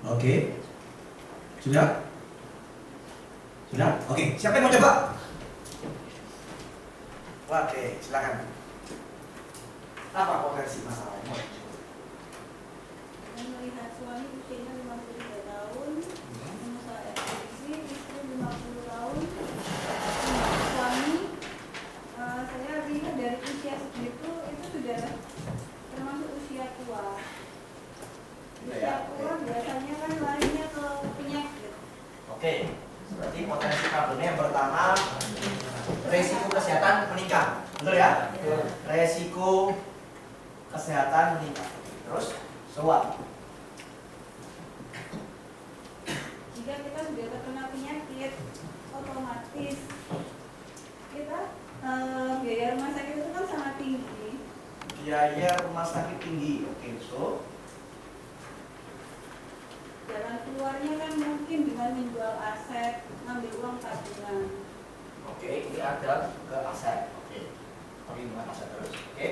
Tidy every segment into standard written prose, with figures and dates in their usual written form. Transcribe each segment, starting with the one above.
Oke. Sudah? Sudah? Oke. Siapa yang mau coba? Oke, silakan. Apa potensi masalahnya? Melihat suami usianya 53 tahun, pengusaha ekspedisi, istri 50 tahun. Suami, saya lihat dari usia segitu itu sudah termasuk usia tua. Usia tua biasanya kan larinya ke penyakit. Oke. Berarti potensi problemnya yang pertama, resiko kesehatan meningkat. Betul ya? Resiko kesehatan meningkat. Terus, soal. Jika kita sudah terkena penyakit, otomatis kita biaya rumah sakit itu kan sangat tinggi. Biaya rumah sakit tinggi. Oke, so Jalan keluarnya kan mungkin dengan menjual aset, ngambil uang tabungan. oke, ini ada ke aset. Oke. Perlindungan aset terus. Oke.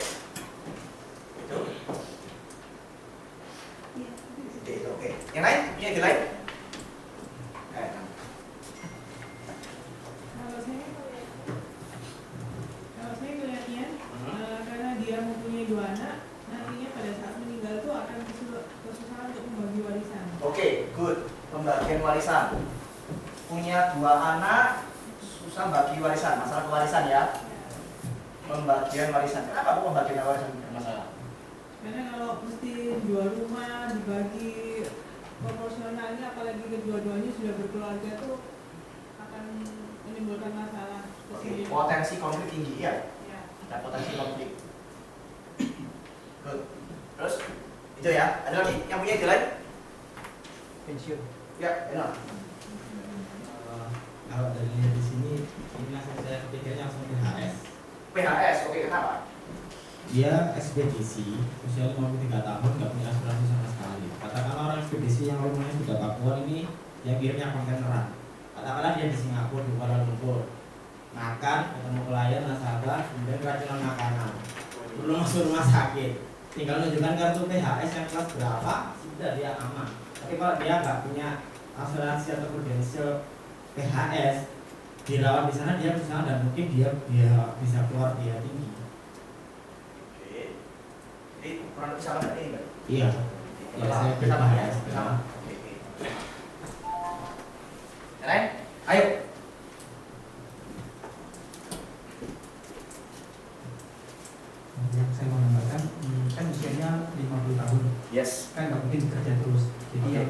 Itu. Iya. Oke, itu oke. Yang lain? Punya ide lain? Kalau saya melihatnya, karena dia mempunyai 2 anak, nantinya pada saat meninggal itu akan kesusahan untuk membagi warisan. Oke, good. Pembagian warisan. Punya 2 anak, susah bagi warisan. Masalah kewarisan ya. Pembagian warisan. Kenapa kok pembagian warisan bermasalah? Karena kalau mesti jual rumah dibagi proporsionalnya, apalagi kedua-duanya sudah berkeluarga tuh akan menimbulkan masalah. Oke, potensi konflik tinggi ya. Ya. Ada potensi konflik. Good. Terus itu ya. Ada lagi yang punya ide lain? Pensiun. Ya, enak. Kalau dari lihat di sini, ini langsung saya pikirnya langsung PHS. PHS, oke, kenapa? Dia ekspedisi, usia 53 tahun, nggak punya asuransi sama sekali. Katakanlah orang ekspedisi yang rumahnya di Papua ini, yang kirimnya kontaineran. Katakanlah dia di Singapura, di Kuala Lumpur, makan, ketemu klien, nasabah, kemudian keracunan makanan, belum masuk rumah sakit. Tinggal menunjukkan kartu PHS yang kelas berapa, sudah dia aman. Tapi kalau dia nggak punya asuransi atau prudensial PHS, dirawat di sana dia bisa dan mungkin dia bisa keluar biaya tinggi. Oke. Jadi kurang lebih sama tadi enggak? Iya. Ya, saya Bersama ya, PHS. bersama. Oke. Yang lain? Ayo. Yang saya mau nambahkan, kan usianya 50 tahun, Yes. kan nggak mungkin bekerja terus. Jadi Oke.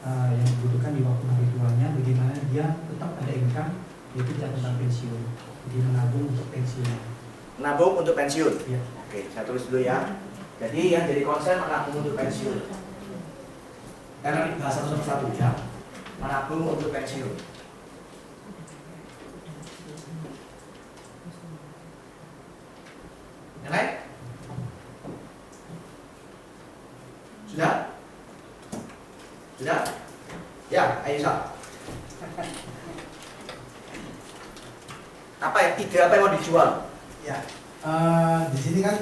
yang dibutuhkan di waktu hari tuanya, bagaimana dia tetap ada income, itu tidak tentang pensiun. Jadi menabung untuk pensiun. Menabung untuk pensiun. Ya. Oke, saya tulis dulu ya. Jadi yang jadi konsen menabung untuk pensiun. Karena ini bahasa satu ya. Menabung untuk pensiun. Yang lain? Sudah? Sudah? Ya, Aisyah. Apa ya? Ide apa yang mau dijual? Ya, di sini kan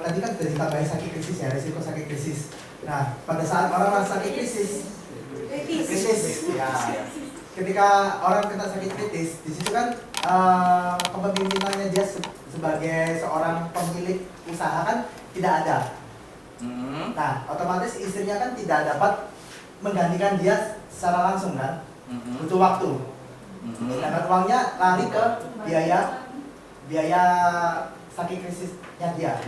tadi kan sudah ditambahin sakit krisis ya, risiko sakit krisis. Nah, pada saat orang sakit krisis, ya, ketika orang kena sakit kritis, di situ kan kepemimpinannya dia sebagai seorang pemilik usaha kan tidak ada. Nah, otomatis istrinya kan tidak dapat menggantikan dia secara langsung kan, butuh waktu. Sedangkan uangnya lari ke biaya sakit krisisnya dia,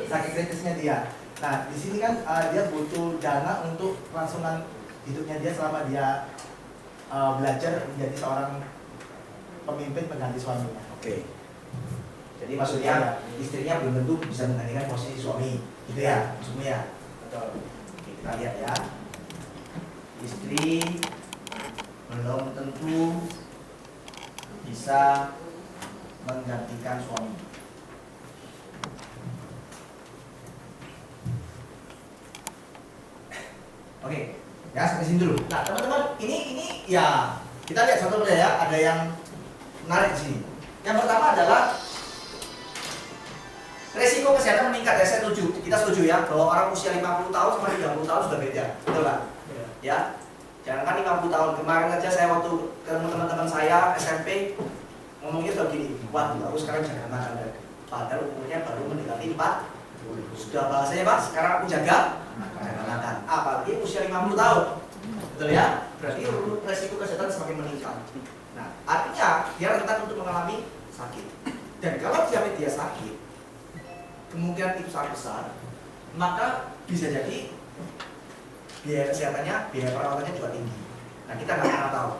sakit kritisnya dia. Nah, di sini kan dia butuh dana untuk kelangsungan hidupnya dia selama dia belajar menjadi seorang pemimpin pengganti suaminya. Oke. Jadi maksudnya istrinya belum tentu bisa menggantikan posisi suami, gitu ya maksudnya ya. Betul. Oke, kita lihat ya. Istri belum tentu bisa menggantikan suami. Oke, ya sampai sini dulu. Nah teman-teman, ini ya kita lihat satu ya, ada yang menarik di sini. Yang pertama adalah Resiko kesehatan meningkat ya, saya setuju. Kita setuju ya bahwa orang usia 50 tahun sama 30 tahun sudah beda, betul kan? Ya. Jangan kan 50 tahun. Kemarin aja saya waktu ketemu teman-teman saya SMP ngomongnya sudah gini, wah aku sekarang jaga makan. Padahal umurnya baru mendekati 40. Sudah bahasanya Pak, sekarang aku jaga makan. Apalagi usia 50 tahun. Betul ya? Berarti resiko kesehatan semakin meningkat. Nah, artinya dia rentan untuk mengalami sakit. Dan kalau dia sakit, kemungkinan itu sangat besar, maka bisa jadi biaya kesehatannya, biaya perawatannya juga tinggi. Nah, kita nggak pernah tahu,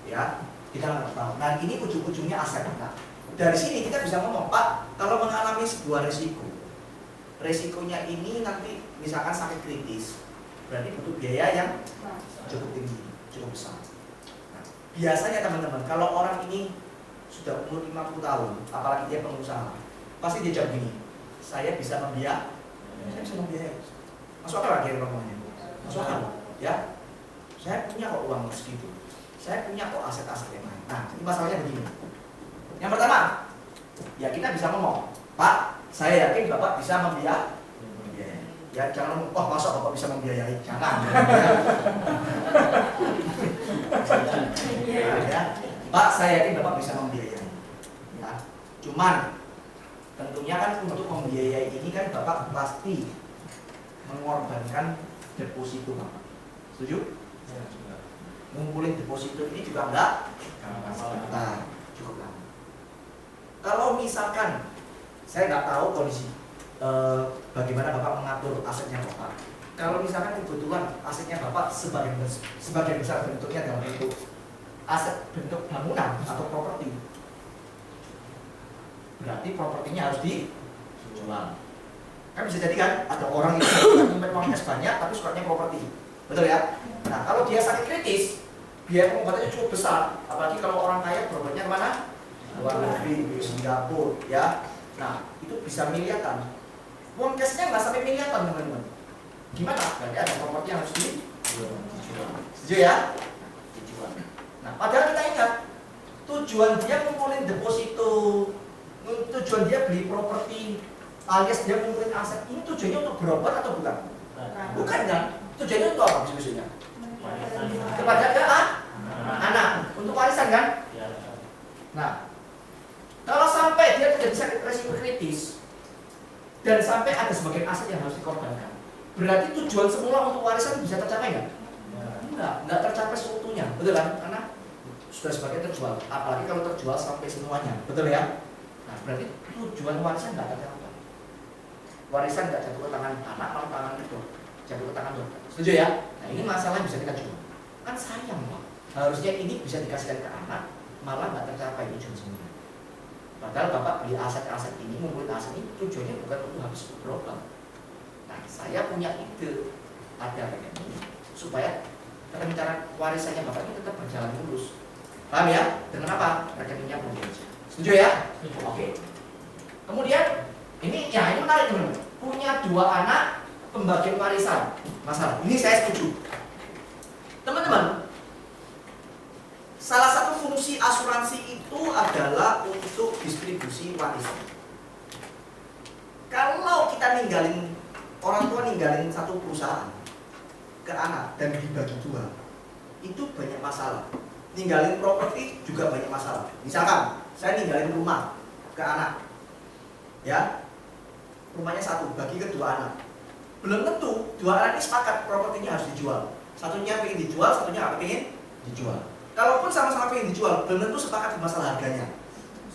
ya, kita nggak tahu. Nah, ini ujung-ujungnya aset. Nah, dari sini kita bisa ngomong, Pak, kalau mengalami sebuah resikonya ini nanti misalkan sakit kritis, berarti butuh biaya yang cukup tinggi, cukup besar. Nah, biasanya teman-teman, kalau orang ini sudah umur 50 tahun, apalagi dia pengusaha, pasti dia jawab gini, saya bisa membiayai. Masuk akal lagi ngomongnya? Masuk akal, ya. Saya punya kok uang segitu. Saya punya kok aset-aset yang lain. Nah, ini masalahnya begini. Yang pertama, ya kita bisa ngomong, Pak, saya yakin Bapak bisa membiayai. Ya jangan ngomong, oh masa Bapak bisa membiayai? Jangan. Ya. Pak, saya yakin Bapak bisa membiayai. Ya. Cuman tentunya kan untuk membiayai ini kan Bapak pasti mengorbankan deposito Bapak. Setuju? Ngumpulin deposito ini juga enggak cukup lama. Kalau misalkan saya nggak tahu kondisi bagaimana Bapak mengatur asetnya Bapak. Kalau misalkan kebetulan asetnya Bapak sebagian besar bentuknya dalam bentuk aset bentuk bangunan atau properti, berarti propertinya harus dijual. Kan bisa jadi kan ada orang yang nyimpen uangnya sebanyak tapi sukanya properti, betul ya? Nah kalau dia sakit kritis, biaya pengobatannya cukup besar, apalagi kalau orang kaya berobatnya kemana? Luar negeri, Singapura, ya. Nah itu bisa miliaran. Uang cashnya nggak sampai miliaran teman-teman. Gimana? Berarti ada properti yang harus dijual. Setuju ya? Dijual. Nah padahal kita ingat tujuan dia ngumpulin deposito, tujuan dia beli properti, alias dia ngumpulin aset, ini tujuannya untuk berobat atau bukan? Bukan kan? Tujuannya untuk apa sebetulnya? Kepada anak, untuk warisan kan? Nah, kalau sampai dia terjadi sakit resiko kritis dan sampai ada sebagian aset yang harus dikorbankan, berarti tujuan semula untuk warisan bisa tercapai nggak? Enggak tercapai seutuhnya, betul kan? Karena sudah sebagian terjual, apalagi kalau terjual sampai semuanya, betul ya? Nah, berarti tujuan warisan nggak tercapai. Warisan nggak jatuh ke tangan anak, malah tangan itu jatuh ke tangan dokter. Setuju ya? Nah ini masalah yang bisa kita jual. Kan sayang Pak. Harusnya ini bisa dikasihkan ke anak, malah nggak tercapai tujuan semula. Padahal Bapak beli aset-aset ini, ngumpulin aset ini tujuannya bukan untuk habis berobat. Nah saya punya ide ada rekening supaya rencana warisannya Bapak ini tetap berjalan lurus. Paham ya? Dengan apa? Rekeningnya belum aja. Setuju ya? Oke. Kemudian ini menarik teman-teman. Punya 2 anak, pembagian warisan. Masalah. Ini saya setuju. Teman-teman, salah satu fungsi asuransi itu adalah untuk distribusi warisan. Kalau kita ninggalin, orang tua ninggalin satu perusahaan ke anak dan dibagi 2, itu banyak masalah. Ninggalin properti juga banyak masalah. Misalkan saya ninggalin rumah ke anak, ya, rumahnya 1, bagi ke 2 anak. Belum tentu 2 anak ini sepakat propertinya harus dijual. Satunya pengen dijual, satunya nggak pengen dijual. Kalaupun sama-sama pengen dijual, belum tentu sepakat di masalah harganya.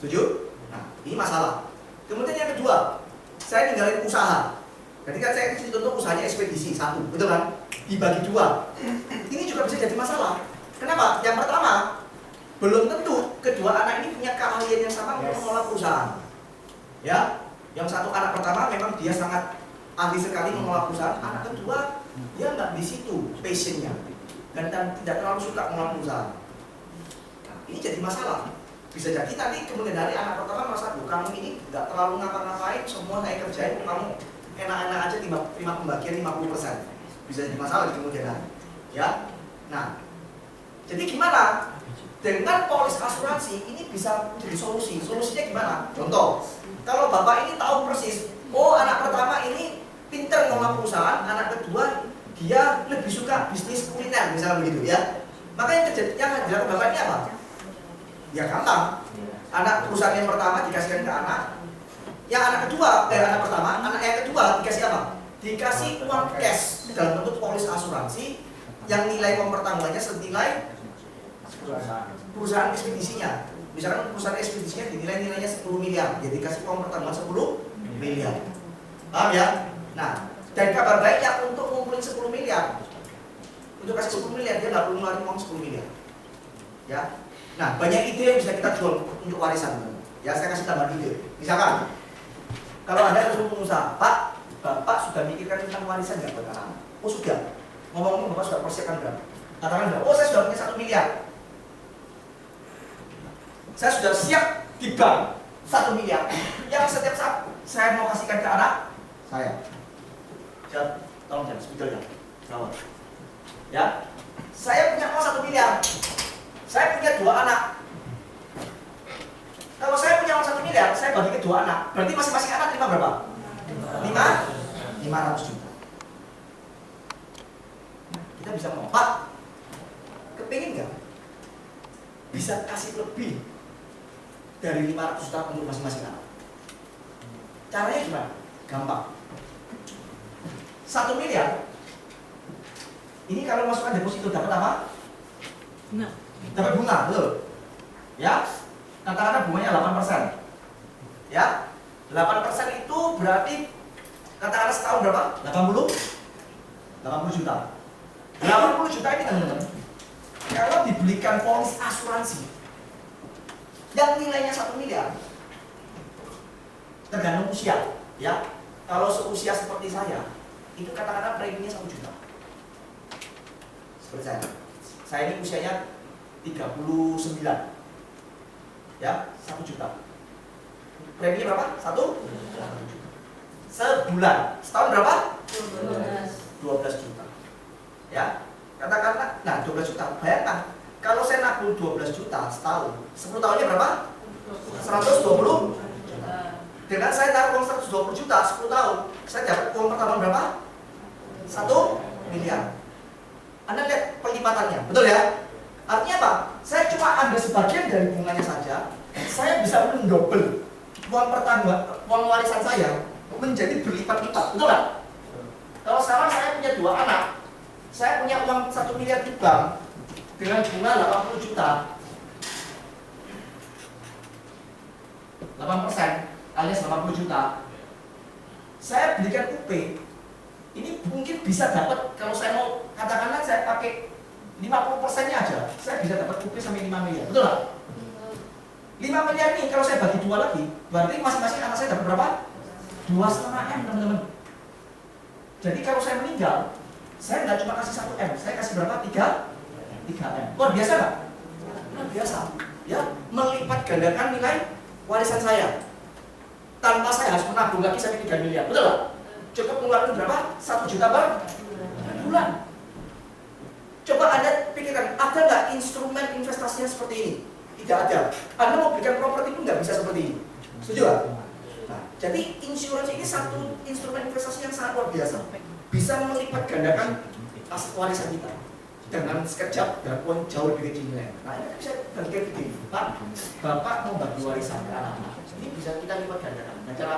Setuju? Nah, ini masalah. Kemudian yang kedua, saya ninggalin usaha. Jadi kan saya contoh usahanya ekspedisi 1, betul kan? Dibagi 2. Ini juga bisa jadi masalah. Kenapa? Yang pertama, belum tentu kedua anak ini punya keahlian yang sama untuk mengelola perusahaan. Ya, yang satu anak pertama memang dia sangat ahli sekali mengelola perusahaan. Anak kedua dia nggak di situ passionnya dan tidak terlalu suka mengelola perusahaan. Nah, ini jadi masalah. Bisa jadi nanti kemudian dari anak pertama merasa, kamu ini nggak terlalu ngapa-ngapain, semua saya kerjain, kamu enak-enak aja terima pembagian 50%. Bisa jadi masalah di kemudian hari. Ya, nah. Jadi gimana? Dengan polis asuransi ini bisa menjadi solusi. Solusinya gimana? Contoh, kalau Bapak ini tahu persis, sama perusahaan, anak kedua dia lebih suka bisnis kuliner misalnya begitu ya. Maka yang dilakukan bapak ini apa? Ya gampang. Anak perusahaan yang pertama dikasihkan ke anak, yang anak kedua, anak pertama, anak yang kedua dikasih apa? Dikasih uang cash dalam bentuk polis asuransi yang nilai uang pertamanya senilai perusahaan ekspedisinya. Misalkan perusahaan ekspedisinya dinilai nilainya 10 miliar, jadi dikasih uang pertambahan 10 miliar. Paham ya? Nah, dan kabar baiknya untuk ngumpulin 10 miliar, untuk kasih 10 miliar dia nggak perlu ngeluarin uang 10 miliar. Ya. Nah, banyak ide yang bisa kita jual untuk warisan. Ya, saya kasih tambahan ide. Misalkan, kalau Anda harus pengusaha, Pak, Bapak sudah mikirkan tentang warisan nggak buat anak? Oh sudah. Ngomong-ngomong Bapak sudah persiapkan berapa? Katakan berapa? Oh saya sudah punya 1 miliar. Saya sudah siap di bank 1 miliar. Yang setiap saat saya mau kasihkan ke anak saya. Siap, tolong jangan speaker ya. Rawat. Ya, saya punya uang 1 miliar. Saya punya 2 anak. Kalau saya punya uang 1 miliar, saya bagi ke 2 anak. Berarti masing-masing anak terima berapa? 500 juta. Kita bisa ngomong, Pak, kepingin nggak bisa kasih lebih dari 500 juta untuk masing-masing anak? Caranya gimana? Gampang. 1 miliar. Ini kalau masukkan deposito dapat apa? Nah, Dapat bunga, betul? Ya, katakanlah bunganya 8%. Ya, 8% itu berarti katakanlah setahun berapa? 80 juta. 80 juta ini teman-teman, kalau dibelikan polis asuransi yang nilainya 1 miliar, tergantung usia. Ya, kalau seusia seperti saya, itu katakanlah preminya 1 juta. Seperti saya ini usianya 39. Ya, 1 juta. Preminya berapa? 1 sebulan. Setahun berapa? 12 juta. Ya, katakanlah, nah 12 juta. Bayangkan, kalau saya nabung 12 juta setahun, 10 tahunnya berapa? 120 juta. Dengan saya taruh uang 120 juta 10 tahun, saya dapat uang pertama berapa? 1 miliar. Anda lihat pelipatannya, betul ya? Artinya apa? Saya cuma ambil sebagian dari bunganya saja, saya bisa mendobel uang pertama, uang warisan saya menjadi berlipat-lipat, betul nggak? Kalau sekarang saya punya 2 anak, saya punya uang 1 miliar di bank dengan bunga 80 juta, 8% alias 80 juta. Saya belikan UP, ini mungkin bisa dapat, kalau saya mau katakanlah saya pakai 50%-nya aja, saya bisa dapat UP sampai 5 miliar, betul nggak? 5 miliar ini kalau saya bagi 2 lagi, berarti masing-masing anak saya dapat berapa? 2,5 M, teman-teman. Jadi kalau saya meninggal, saya nggak cuma kasih 1 M, saya kasih berapa? 3 M. Luar biasa nggak? Luar biasa. Ya, melipat gandakan nilai warisan saya. Tanpa saya harus menabung lagi sampai 3 miliar, betul nggak? Cukup mengeluarkan berapa? 1 juta per bulan. Coba Anda pikirkan, ada nggak instrumen investasinya seperti ini? Tidak ada. Anda mau belikan properti pun nggak bisa seperti ini. Setuju nggak? Nah, jadi insurance ini satu instrumen investasi yang sangat luar biasa. Bisa melipat gandakan aset warisan kita dengan sekejap dan uang jauh lebih kecil nilainya. Nah, ini bisa bagikan begini, Pak, Bapak mau bagi warisan ke anak-anak, ini bisa kita lipat gandakan. Nah, cara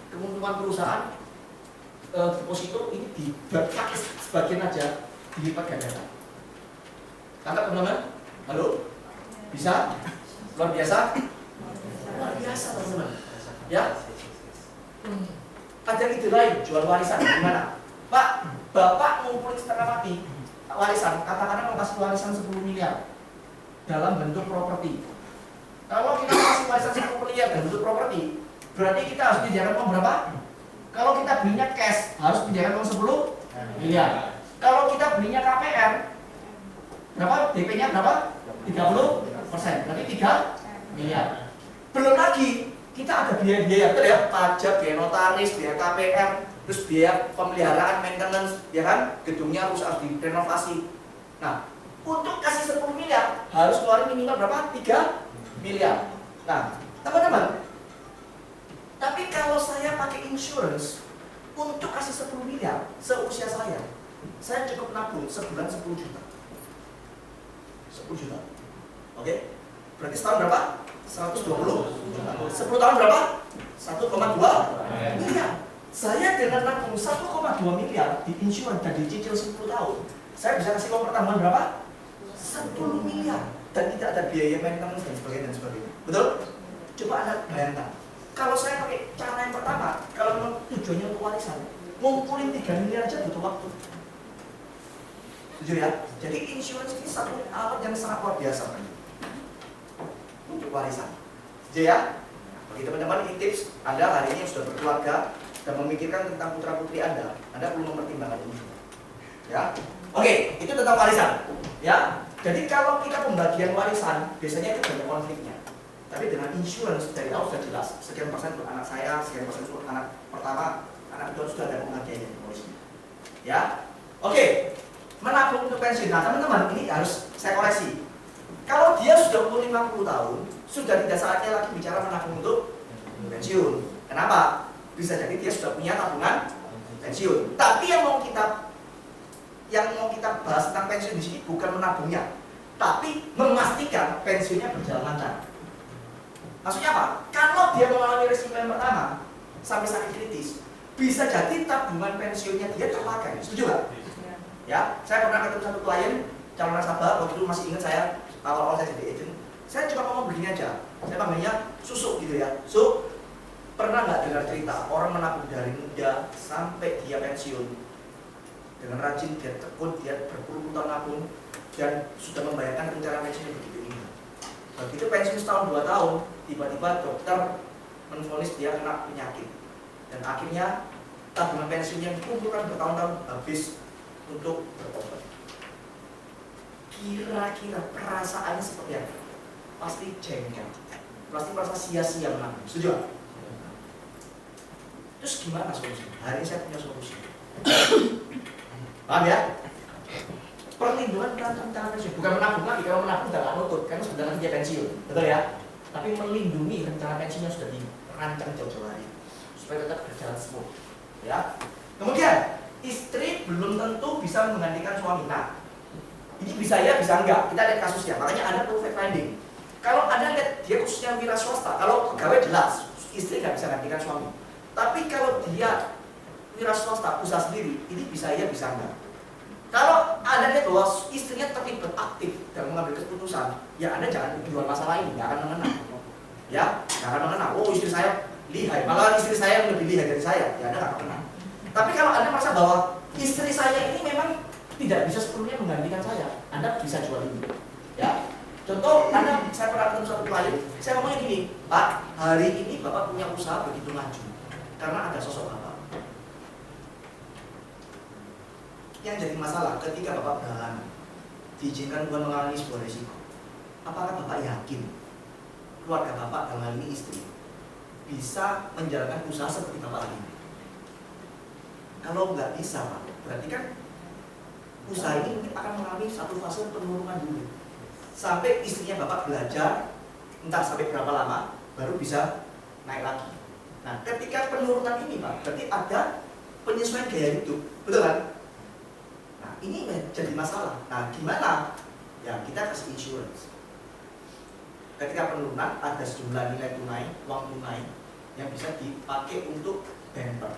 keuntungan perusahaan deposito ini dipakai sebagian aja dilipat gandakan. Tangkap teman-teman? Halo? Bisa? Luar biasa? Luar biasa teman-teman. Ya? Ada ide lain jual warisan gimana? Pak, Bapak ngumpulin setengah mati warisan, katakanlah mau kasih warisan 10 miliar dalam bentuk properti. Kalau kita kasih warisan 10 miliar dalam bentuk properti, berarti kita harus menyediakan uang berapa? Kalau kita belinya cash, harus menyediakan uang 10 miliar. Kalau kita belinya KPR, berapa? DP-nya berapa? 30%, berarti 3 miliar. Belum lagi, kita ada biaya-biaya, betul ya? Pajak, biaya notaris, biaya KPR, terus biaya pemeliharaan, maintenance, ya kan? Gedungnya harus direnovasi. Nah, untuk kasih 10 miliar, harus keluarin minimal berapa? 3 miliar. Nah, teman-teman, tapi kalau saya pakai insurance, untuk kasih 10 miliar seusia saya cukup nabung sebulan 10 juta. 10 juta. Oke? Berarti setahun berapa? 120 juta. 10 tahun berapa? 1,2 miliar. Saya dengan nabung 1,2 miliar di insurance dan dicicil 10 tahun, saya bisa kasih uang pertambahan berapa? 10 miliar. Dan tidak ada biaya maintenance dan sebagainya. Betul? Coba Anda bayangkan. Kalau saya pakai cara yang pertama, kalau memang tujuannya untuk warisan, ngumpulin 3 miliar aja butuh waktu. Setuju ya? Jadi insurance ini satu alat yang sangat luar biasa untuk warisan. Setuju ya? Bagi teman-teman, ini tips Anda hari ini yang sudah berkeluarga dan memikirkan tentang putra putri Anda perlu mempertimbangkan ini. Ya, oke, itu tentang warisan. Ya, jadi kalau kita pembagian warisan biasanya itu banyak konfliknya. Tapi dengan insurance dari awal sudah jelas. Sekian persen untuk anak saya, sekian persen untuk anak pertama, anak kedua sudah ada pembagiannya di polisi. Ya, oke. Menabung untuk pensiun. Nah, teman-teman, ini harus saya koreksi. Kalau dia sudah umur 50 tahun, sudah tidak saatnya lagi bicara menabung untuk pensiun. Kenapa? Bisa jadi dia sudah punya tabungan pensiun. Tapi yang mau kita bahas tentang pensiun di sini bukan menabungnya, tapi memastikan pensiunnya berjalan lancar. Maksudnya apa? Kalau dia mengalami risiko yang pertama sampai sakit kritis, bisa jadi tabungan pensiunnya dia terpakai. Setuju nggak? Ya, saya pernah ketemu satu klien calon nasabah, waktu itu masih ingat saya awal-awal saya jadi agent. Saya cuma ngomong begini aja, saya panggilnya Susuk gitu ya. Su, pernah nggak dengar cerita orang menabung dari muda sampai dia pensiun dengan rajin, dia tekun, dia berpuluh-puluh tahun nabung dan sudah membayarkan rencana pensiunnya begitu indah. Begitu pensiun setahun 2 tahun, tiba-tiba dokter menvonis dia kena penyakit dan akhirnya tabungan pensiunnya dikumpulkan bertahun-tahun habis untuk berobat. Kira-kira perasaannya seperti apa? Pasti jengkel, pasti merasa sia-sia menabung. Setuju? Terus gimana solusinya? Hari ini saya punya solusi. Paham ya? Perlindungan rencana pensiun, bukan menabung lagi. Kalau menabung udah nggak nutut, karena sebentar lagi dia pensiun, betul ya? Tapi melindungi rencana pensiunnya sudah dirancang jauh-jauh hari supaya tetap berjalan smooth. Ya. Kemudian istri belum tentu bisa menggantikan suami. Nah, ini bisa ya, bisa enggak. Kita lihat kasusnya. Makanya Anda perlu fact finding. Kalau Anda lihat dia khususnya wira swasta, kalau pegawai jelas, istri nggak bisa gantikan suami. Tapi kalau dia wira swasta, usaha sendiri, ini bisa ya, bisa enggak. Kalau Anda lihat bahwa istrinya terlibat aktif dalam mengambil keputusan, ya Anda jangan jual masalah ini, nggak akan mengenang. Ya, nggak akan mengenang. Oh, istri saya lihai, malah istri saya lebih lihai dari saya, ya Anda nggak akan mengenang. Tapi kalau Anda merasa bahwa istri saya ini memang tidak bisa sepenuhnya menggantikan saya, Anda bisa jual ini. Ya, contoh, saya pernah ketemu satu klien, saya ngomongnya gini, Pak, hari ini Bapak punya usaha begitu maju, karena ada sosok Bapak. Yang jadi masalah ketika Bapak berhalangan, diizinkan Tuhan mengalami sebuah risiko. Apakah Bapak yakin keluarga Bapak, dalam hal ini istri, bisa menjalankan usaha seperti Bapak lagi? Kalau nggak bisa, Pak, berarti kan usaha ini mungkin akan mengalami satu fase penurunan dulu. Sampai istrinya Bapak belajar, entah sampai berapa lama, baru bisa naik lagi. Nah, ketika penurunan ini, Pak, berarti ada penyesuaian gaya hidup, betul kan? Nah, ini jadi masalah. Nah, gimana? Ya, kita kasih insurance. Ketika penurunan, ada sejumlah nilai tunai, uang tunai, yang bisa dipakai untuk bumper.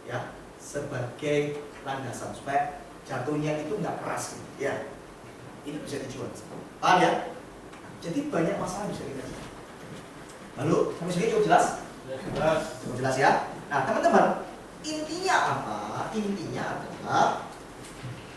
Ya, sebagai landasan supaya jatuhnya itu nggak keras gitu. Ya, ini bisa dijual. Paham ya? Jadi banyak masalah bisa kita cari. Lalu sampai sini cukup jelas? Cukup jelas ya. Nah, teman-teman, intinya apa? Intinya adalah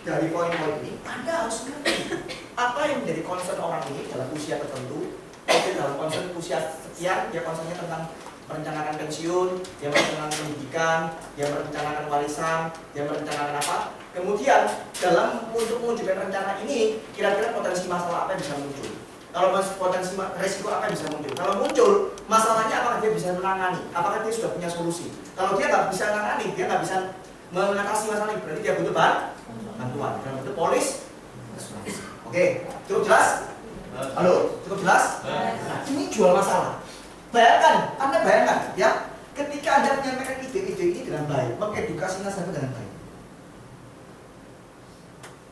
dari poin-poin ini Anda harus mengerti apa yang menjadi concern orang ini dalam usia tertentu. Dalam concern usia sekian, dia concernnya tentang merencanakan pensiun, dia merencanakan pendidikan, dia merencanakan warisan, dia merencanakan apa. Kemudian dalam untuk mewujudkan rencana ini, kira-kira potensi masalah apa yang bisa muncul? Kalau potensi resiko apa yang bisa muncul? Kalau muncul, masalahnya apakah dia bisa menangani? Apakah dia sudah punya solusi? Kalau dia nggak bisa menangani, dia nggak bisa mengatasi masalah ini, berarti dia butuh bantuan. Dalam bentuk polis. Oke, cukup jelas? Halo, cukup jelas? Nah, ini jual masalah. Bayangkan, Anda bayangkan ya, ketika Anda menyampaikan ide-ide ini dengan baik, mengedukasi nasabah dengan baik.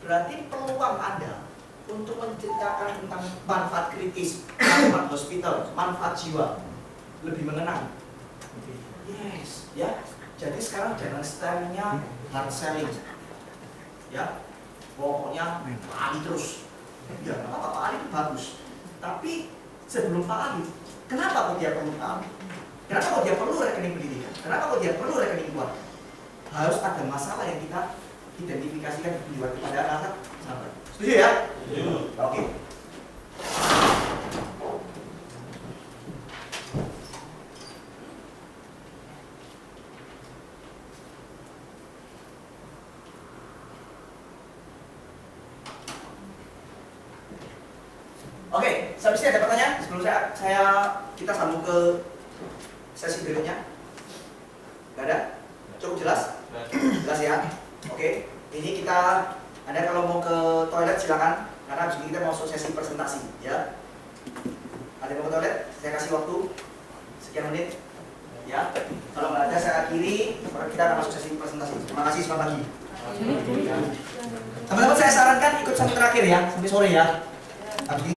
Berarti peluang Anda untuk menceritakan tentang manfaat kritis, manfaat hospital, manfaat jiwa lebih mengenang. Yes, ya. Jadi sekarang jangan stylenya hard selling, ya. Pokoknya Pak Ali terus. Ya, kenapa Pak Ali itu bagus? Tapi sebelum Pak Ali, kenapa kok dia perlu Pak Ali? Kenapa kok dia perlu rekening pendidikan? Kenapa kok dia perlu rekening keluarga? Harus ada masalah yang kita identifikasikan kepada nasabah. Setuju ya? Oke. Oke, sampai sini ada pertanyaan? Sebelum kita sambung ke sesi berikutnya. Gak ada? Cukup jelas? Jelas ya? Oke, ini kita, Anda kalau mau ke toilet silakan, karena habis ini kita mau masuk sesi presentasi, ya. Ada yang mau ke toilet? Saya kasih waktu sekian menit, ya. Kalau nggak ada saya akhiri, kita akan masuk sesi presentasi. Terima kasih, selamat pagi. Teman-teman saya sarankan ikut sampai terakhir ya, sampai sore ya. Habis ini